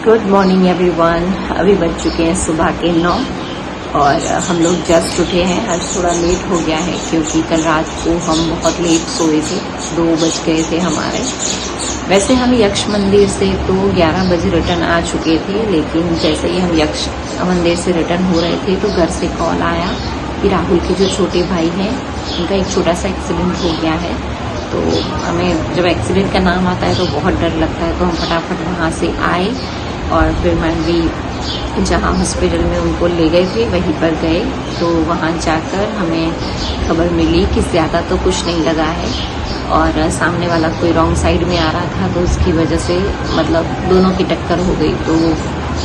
Good morning everyone. अभी बज चुके हैं सुबह के 9 और हम लोग जस्ट उठे हैं। आज थोड़ा लेट हो गया है क्योंकि कल रात को हम बहुत लेट सोए थे, 2 बज गए थे हमारे। वैसे हम यक्ष मंदिर से तो 11 बजे रिटर्न आ चुके थे, लेकिन जैसे ही हम यक्ष मंदिर से रिटर्न हो रहे थे तो घर से कॉल आया कि राहुल के जो छोटे भाई हैं उनका एक छोटा सा एक्सीडेंट हो गया है। तो हमें जब एक्सीडेंट का नाम आता है तो बहुत डर लगता है, तो हम फटाफट वहाँ से आए और फिर मांडवी जहाँ हॉस्पिटल में उनको ले गए थे वहीं पर गए। तो वहाँ जाकर हमें खबर मिली कि ज़्यादा तो कुछ नहीं लगा है और सामने वाला कोई रॉन्ग साइड में आ रहा था, तो उसकी वजह से मतलब दोनों की टक्कर हो गई। तो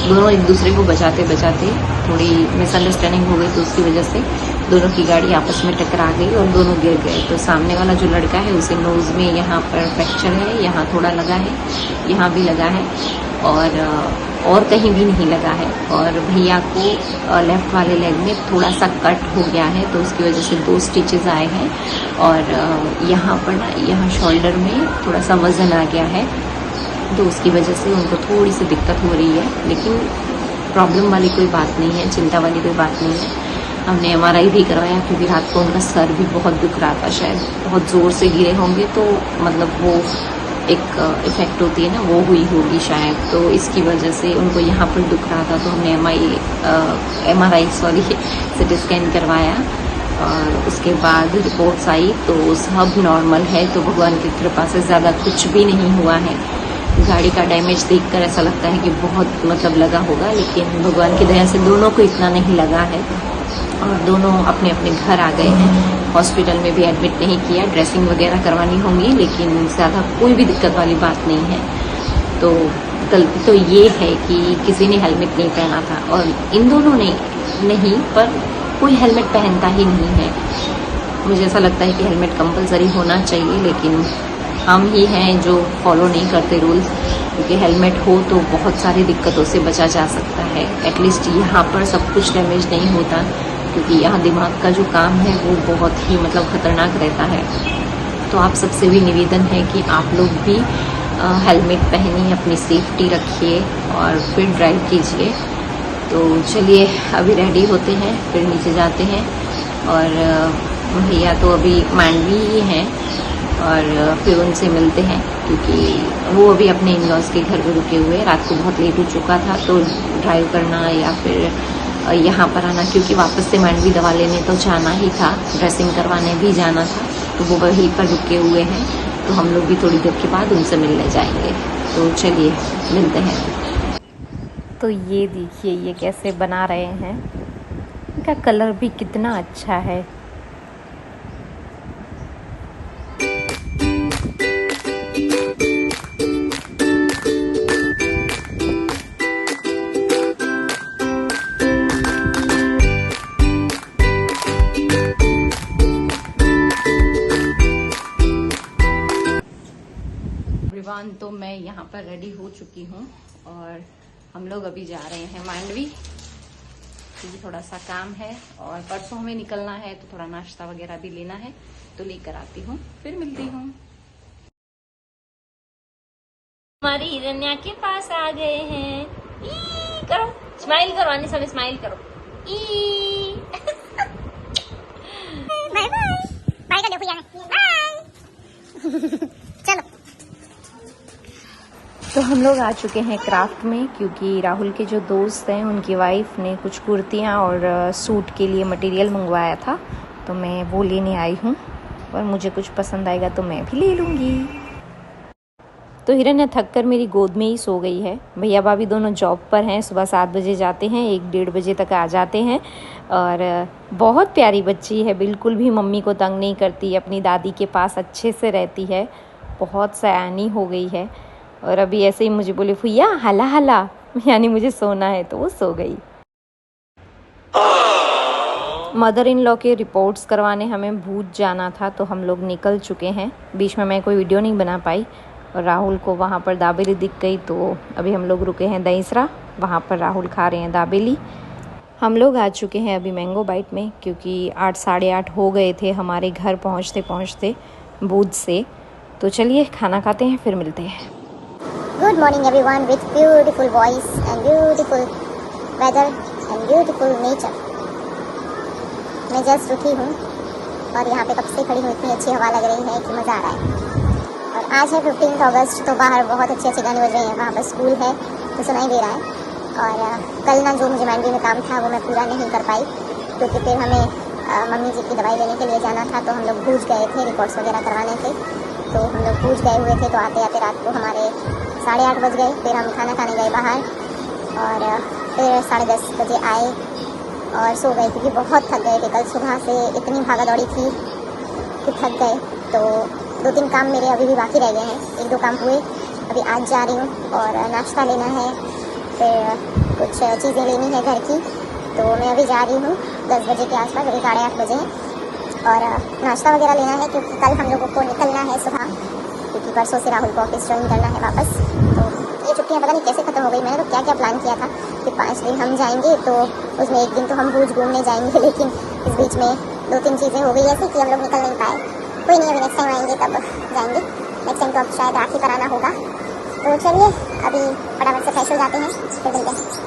दोनों एक दूसरे को बचाते बचाते थोड़ी मिसअंडरस्टैंडिंग हो गई, तो उसकी वजह से दोनों की गाड़ी आपस में टकरा गई और दोनों गिर गए। तो सामने वाला जो लड़का है उसे नोज़ में यहाँ पर फ्रैक्चर है, यहाँ थोड़ा लगा है, यहाँ भी लगा है और कहीं भी नहीं लगा है। और भैया को लेफ़्ट वाले लेग में थोड़ा सा कट हो गया है, तो उसकी वजह से 2 स्टिचेस आए हैं। और यहाँ पर ना यहाँ शोल्डर में थोड़ा सा वज़न आ गया है, तो उसकी वजह से उनको थोड़ी सी दिक्कत हो रही है। लेकिन प्रॉब्लम वाली कोई बात नहीं है, चिंता वाली कोई बात नहीं है। हमने MRI भी करवाया क्योंकि रात को उनका सर भी बहुत दुख रहा था, शायद बहुत ज़ोर से गिरे होंगे, तो मतलब वो एक इफ़ेक्ट होती है ना, वो हुई होगी शायद। तो इसकी वजह से उनको यहाँ पर दुख रहा था, तो हमने MRI CT स्कैन करवाया और उसके बाद रिपोर्ट्स आई तो सब नॉर्मल है। तो भगवान की कृपा से ज़्यादा कुछ भी नहीं हुआ है। गाड़ी का डैमेज देखकर ऐसा लगता है कि बहुत मतलब लगा होगा, लेकिन भगवान की दया से दोनों को इतना नहीं लगा है और दोनों अपने अपने घर आ गए हैं। हॉस्पिटल में भी एडमिट नहीं किया, ड्रेसिंग वगैरह करवानी होंगी, लेकिन ज़्यादा कोई भी दिक्कत वाली बात नहीं है। तो गलती तो ये है कि किसी ने हेलमेट नहीं पहना था, और इन दोनों ने नहीं, पर कोई हेलमेट पहनता ही नहीं है। मुझे ऐसा लगता है कि हेलमेट कंपलसरी होना चाहिए, लेकिन हम ही हैं जो फॉलो नहीं करते रूल्स, क्योंकि हेलमेट हो तो बहुत सारी दिक्कतों से बचा जा सकता है। एटलीस्ट यहाँ पर सब कुछ डैमेज नहीं होता, क्योंकि यहाँ दिमाग का जो काम है वो बहुत ही मतलब ख़तरनाक रहता है। तो आप सबसे भी निवेदन है कि आप लोग भी हेलमेट पहनिए, अपनी सेफ्टी रखिए और फिर ड्राइव कीजिए। तो चलिए अभी रेडी होते हैं, फिर नीचे जाते हैं। और भैया तो अभी मांडवी ही हैं और फिर उनसे मिलते हैं, क्योंकि वो अभी अपने इन-लॉज़ के घर पे रुके हुए। रात को बहुत लेट हो चुका था, तो ड्राइव करना या फिर यहाँ पर आना, क्योंकि वापस से मांडवी दवा लेने तो जाना ही था, ड्रेसिंग करवाने भी जाना था, तो वो वहीं पर रुके हुए हैं। तो हम लोग भी थोड़ी देर के बाद उनसे मिलने जाएंगे। तो चलिए मिलते हैं। तो ये देखिए ये कैसे बना रहे हैं, इनका कलर भी कितना अच्छा है। तो मैं यहाँ पर रेडी हो चुकी हूँ और हम लोग अभी जा रहे हैं मांडवी, क्योंकि थोड़ा सा काम है और परसों हमें निकलना है, तो थोड़ा नाश्ता वगैरह भी लेना है, तो लेकर आती हूँ, फिर मिलती हूँ। हमारी हिरण्या के पास आ गए हैं। ई करो, स्माइल करो, आने समय स्माइल करो। ई बाय बाय बाय कर दो भैया ने, बाय। चलो तो हम लोग आ चुके हैं क्राफ्ट में, क्योंकि राहुल के जो दोस्त हैं उनकी वाइफ ने कुछ कुर्तियाँ और सूट के लिए मटेरियल मंगवाया था, तो मैं वो लेने आई हूँ और मुझे कुछ पसंद आएगा तो मैं भी ले लूँगी। तो हिरण्या थक कर मेरी गोद में ही सो गई है। भैया भाभी दोनों जॉब पर हैं, सुबह 7 बजे जाते हैं, 1-1:30 बजे तक आ जाते हैं। और बहुत प्यारी बच्ची है, बिल्कुल भी मम्मी को तंग नहीं करती, अपनी दादी के पास अच्छे से रहती है, बहुत सयानी हो गई है। और अभी ऐसे ही मुझे बोले फुइया हला हला, यानी मुझे सोना है, तो वो सो गई। मदर इन लॉ के रिपोर्ट्स करवाने हमें भूत जाना था, तो हम लोग निकल चुके हैं। बीच में मैं कोई वीडियो नहीं बना पाई और राहुल को वहाँ पर दाबेली दिख गई, तो अभी हम लोग रुके हैं दहीसरा, वहाँ पर राहुल खा रहे हैं दाबेली। हम लोग आ चुके हैं अभी मैंगो बाइट में, क्योंकि 8 साढ़े 8 हो गए थे हमारे घर पहुँचते पहुँचते बूथ से। तो चलिए खाना खाते हैं, फिर मिलते हैं। Good morning everyone with beautiful voice and beautiful weather and beautiful nature. मैं जस्ट उठी हूँ और यहाँ पे कब से खड़ी हूँ, इतनी अच्छी हवा लग रही है कि मज़ा आ रहा है। और आज है 15 अगस्त, तो बाहर बहुत अच्छे अच्छे गाने बज रहे हैं। वहाँ पर स्कूल है तो सुनाई दे रहा है। और कल ना जो मुझे मंडी में काम था वो मैं पूरा नहीं कर पाई, क्योंकि फिर हमें मम्मी जी की दवाई लेने के लिए जाना था, तो हम लोग भूज गए थे, रिपोर्ट्स वगैरह करवाने थे, तो हम लोग भूज गए हुए थे। तो आते आते रात को हमारे 8:30 बज गए। फिर हम खाना खाने गए बाहर और फिर 10:30 बजे आए और सो गए, क्योंकि बहुत थक गए थे। कल सुबह से इतनी भागा दौड़ी थी कि थक गए। तो 2-3 काम मेरे अभी भी बाकी रह गए हैं, 1-2 काम हुए। अभी आज जा रही हूँ और नाश्ता लेना है, फिर कुछ चीज़ें लेनी है घर की, तो मैं अभी जा रही हूँ 10 बजे के आसपास, अभी 8:30 बजे हैं। और नाश्ता वगैरह लेना है, क्योंकि कल हम लोगों को निकलना है सुबह, क्योंकि परसों से राहुल को ऑफिस ज्वाइन करना है वापस। तो ये छुट्टियाँ पता नहीं कैसे ख़त्म हो गई। मैंने तो क्या क्या प्लान किया था कि 5 दिन हम जाएंगे, तो उसमें 1 दिन तो हम भूज घूमने जाएंगे, लेकिन इस बीच में 2-3 चीज़ें हो गई ऐसी कि हम लोग निकल नहीं पाए। कोई नहीं, अभी नेक्स्ट टाइम आएंगे तब जाएंगे। नेक्स्ट टाइम तो अब शायद राखी पर आना होगा। तो चलिए अभी फटाफट से फ्रेश हो जाते हैं, फिर मिलते हैं।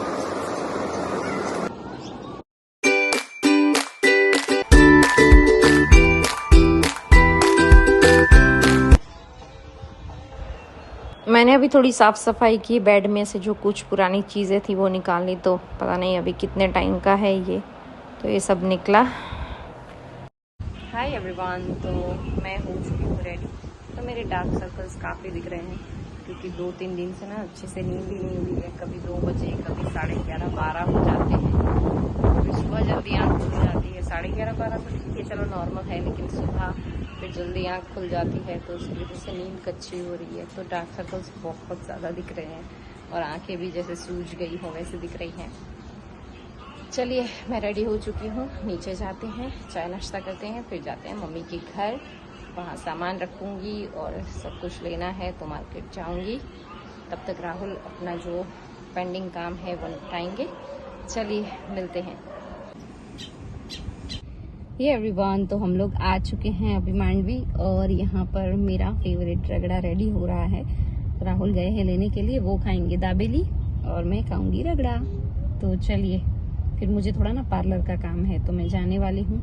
मैंने अभी थोड़ी साफ़ सफाई की, बेड में से जो कुछ पुरानी चीज़ें थी वो निकाली, तो पता नहीं अभी कितने टाइम का है ये, तो ये सब निकला। हाय एवरीवन, तो मैं हो चुकी हूँ रेडी। तो मेरे डार्क सर्कल्स काफ़ी दिख रहे हैं, क्योंकि 2-3 दिन से ना अच्छे से नींद भी नहीं हुई है। कभी 2 बजे, कभी 11:30, 12 हो जाते हैं। कभी सुबह जल्दी आँख खुल जाती है, 11:30, 12 तो ठीक है, चलो नॉर्मल है, लेकिन सुबह फिर जल्दी आँख खुल जाती है, तो उसकी वजह से नींद कच्ची हो रही है। तो डार्क सर्कल्स बहुत ज़्यादा दिख रहे हैं और आंखें भी जैसे सूज गई हो वैसे दिख रही हैं। चलिए मैं रेडी हो चुकी हूँ, नीचे जाते हैं, चाय नाश्ता करते हैं, फिर जाते हैं मम्मी के घर। वहाँ सामान रखूँगी और सब कुछ लेना है, तो मार्केट जाऊँगी। तब तक राहुल अपना जो पेंडिंग काम है वो निपटाएंगे। चलिए मिलते हैं। ये एवरीवन, तो हम लोग आ चुके हैं अभी मांडवी, और यहाँ पर मेरा फेवरेट रगड़ा रेडी हो रहा है। राहुल गए हैं लेने के लिए, वो खाएंगे दाबेली और मैं खाऊंगी रगड़ा। तो चलिए, फिर मुझे थोड़ा ना पार्लर का काम है, तो मैं जाने वाली हूँ।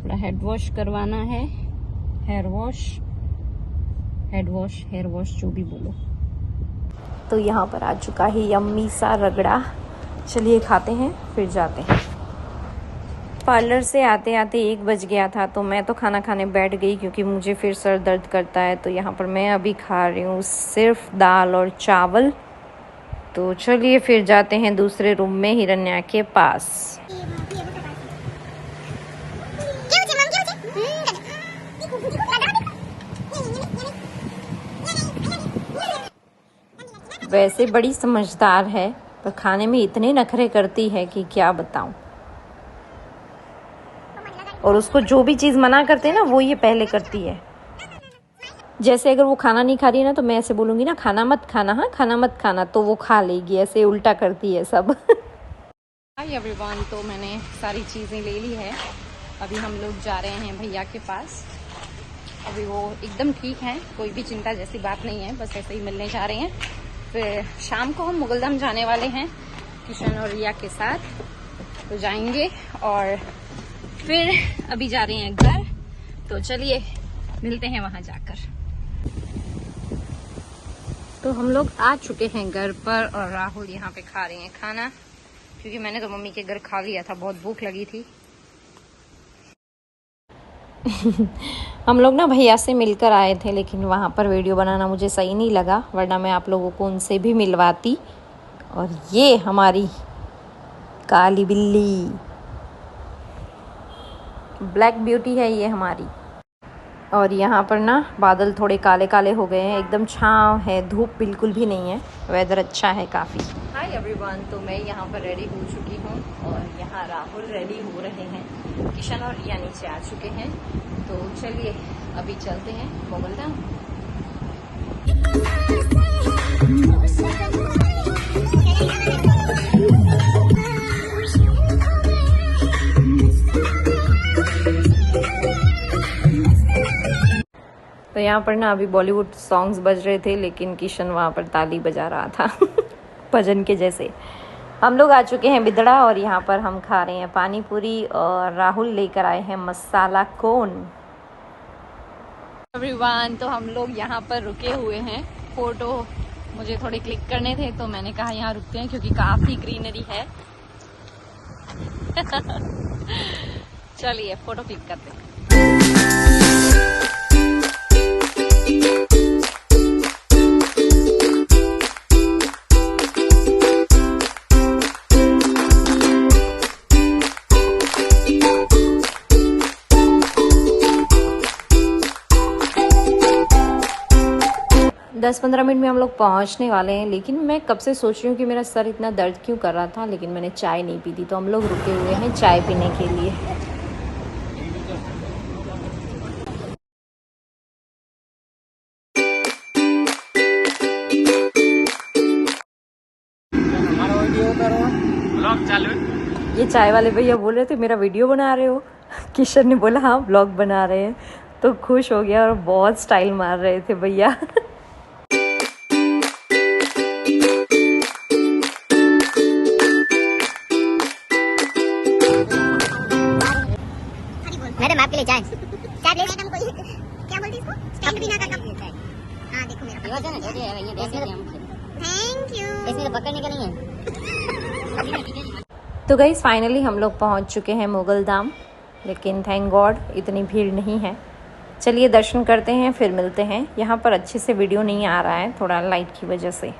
थोड़ा हेड वॉश करवाना है, हेयर वॉश जो भी बोलो। तो यहाँ पर आ चुका है यम्मी सा रगड़ा। चलिए खाते हैं, फिर जाते हैं। पार्लर से आते आते 1 बज गया था, तो मैं तो खाना खाने बैठ गई, क्योंकि मुझे फिर सर दर्द करता है। तो यहाँ पर मैं अभी खा रही हूँ सिर्फ दाल और चावल। तो चलिए फिर जाते हैं दूसरे रूम में, हिरण्या के पास। वैसे बड़ी समझदार है, पर खाने में इतने नखरे करती है कि क्या बताऊं। और उसको जो भी चीज़ मना करते हैं ना, वो ये पहले करती है। जैसे अगर वो खाना नहीं खा रही है ना, तो मैं ऐसे बोलूँगी ना, खाना मत खाना, हाँ खाना मत खाना, तो वो खा लेगी। ऐसे उल्टा करती है सब। हाय एवरीवन, तो मैंने सारी चीज़ें ले ली है। अभी हम लोग जा रहे हैं भैया के पास। अभी वो एकदम ठीक हैं, कोई भी चिंता जैसी बात नहीं है, बस ऐसे ही मिलने जा रहे हैं। फिर शाम को हम मुगलधाम जाने वाले हैं किशन और रिया के साथ, तो जाएंगे और फिर अभी जा रहे हैं घर। तो चलिए मिलते हैं वहां जाकर। तो हम लोग आ चुके हैं घर पर, और राहुल यहाँ पे खा रहे हैं खाना, क्योंकि मैंने तो मम्मी के घर खा लिया था, बहुत भूख लगी थी। हम लोग ना भैया से मिलकर आए थे, लेकिन वहाँ पर वीडियो बनाना मुझे सही नहीं लगा, वरना मैं आप लोगों को उनसे भी मिलवाती। और ये हमारी काली बिल्ली, ब्लैक ब्यूटी है ये हमारी। और यहाँ पर ना बादल थोड़े काले काले हो गए हैं, एकदम छाँव है, धूप बिल्कुल भी नहीं है, वेदर अच्छा है काफ़ी। हाय एवरीवन, तो मैं यहाँ पर रेडी हो चुकी हूँ और यहाँ राहुल रेडी हो रहे हैं। किशन और रिया नीचे आ चुके हैं, तो चलिए अभी चलते हैं मुगलधाम। तो यहाँ पर ना अभी बॉलीवुड सॉन्ग्स बज रहे थे, लेकिन किशन वहाँ पर ताली बजा रहा था भजन के जैसे। हम लोग आ चुके हैं बिदड़ा और यहाँ पर हम खा रहे हैं पानी पूरी और राहुल लेकर आए हैं मसाला कोन। एवरीवन, तो हम लोग यहाँ पर रुके हुए हैं, फोटो मुझे थोड़े क्लिक करने थे तो मैंने कहा यहाँ रुकते हैं क्योंकि काफ़ी ग्रीनरी है। चलिए फोटो क्लिक करते हैं। 10-15 मिनट में हम लोग पहुंचने वाले हैं, लेकिन मैं कब से सोच रही हूँ कि मेरा सर इतना दर्द क्यों कर रहा था, लेकिन मैंने चाय नहीं पी थी तो हम लोग रुके हुए हैं चाय पीने के लिए। ये चाय वाले भैया बोल रहे थे मेरा वीडियो बना रहे हो। किशन ने बोला हाँ ब्लॉग बना रहे हैं, तो खुश हो गया और बहुत स्टाइल मार रहे थे भैया। मैडम आपके लिए चाय मैडम कोई क्या बोलती इसको स्टाइल बिना का कप। हां देखो मेरा ये देख हम। Thank you. इसमें तो पकड़ने का नहीं है। तो गाइस फाइनली हम लोग पहुंच चुके हैं मुगल धाम, लेकिन थैंक गॉड इतनी भीड़ नहीं है। चलिए दर्शन करते हैं फिर मिलते हैं। यहाँ पर अच्छे से वीडियो नहीं आ रहा है थोड़ा लाइट की वजह से।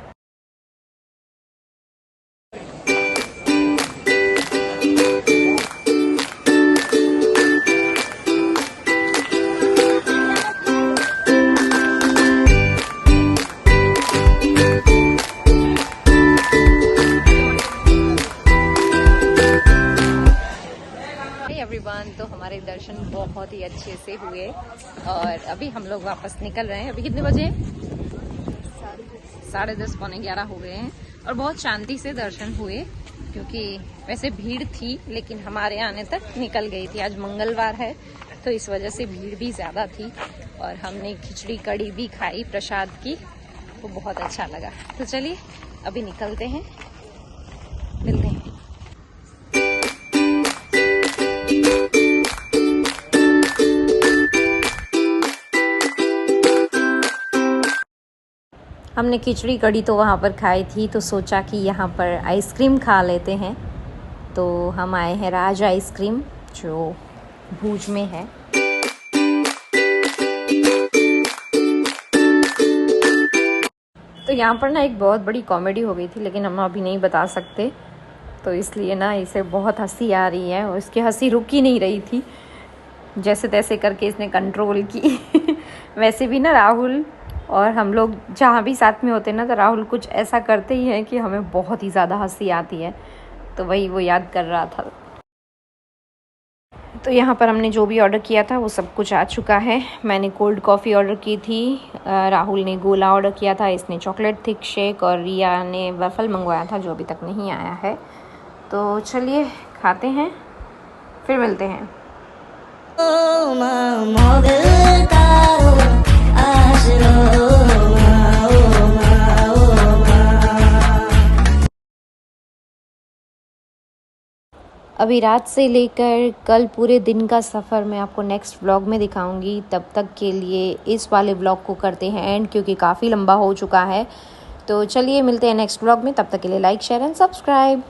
तो हमारे दर्शन बहुत ही अच्छे से हुए और अभी हम लोग वापस निकल रहे हैं। अभी कितने बजे? 10:30 पौने 11 हो गए हैं और बहुत शांति से दर्शन हुए, क्योंकि वैसे भीड़ थी लेकिन हमारे आने तक निकल गई थी। आज मंगलवार है तो इस वजह से भीड़ भी ज़्यादा थी और हमने खिचड़ी कड़ी भी खाई प्रसाद की, तो बहुत अच्छा लगा। तो चलिए अभी निकलते हैं, मिलते हैं। हमने खिचड़ी कड़ी तो वहाँ पर खाई थी, तो सोचा कि यहाँ पर आइसक्रीम खा लेते हैं। तो हम आए हैं राज आइसक्रीम जो भूज में है। तो यहाँ पर ना एक बहुत बड़ी कॉमेडी हो गई थी, लेकिन हम अभी नहीं बता सकते, तो इसलिए ना इसे बहुत हंसी आ रही है और इसकी हंसी रुक ही नहीं रही थी। जैसे तैसे करके इसने कंट्रोल की। वैसे भी ना राहुल और हम लोग जहाँ भी साथ में होते हैं ना, तो राहुल कुछ ऐसा करते ही हैं कि हमें बहुत ही ज़्यादा हंसी आती है, तो वही वो याद कर रहा था। तो यहाँ पर हमने जो भी ऑर्डर किया था वो सब कुछ आ चुका है। मैंने कोल्ड कॉफ़ी ऑर्डर की थी, राहुल ने गोला ऑर्डर किया था, इसने चॉकलेट थिक शेक और रिया ने वैफल मंगवाया था जो अभी तक नहीं आया है। तो चलिए खाते हैं फिर मिलते हैं। अभी रात से लेकर कल पूरे दिन का सफ़र मैं आपको नेक्स्ट व्लॉग में दिखाऊंगी। तब तक के लिए इस वाले व्लॉग को करते हैं एंड, क्योंकि काफ़ी लंबा हो चुका है। तो चलिए मिलते हैं नेक्स्ट व्लॉग में, तब तक के लिए लाइक शेयर एंड सब्सक्राइब।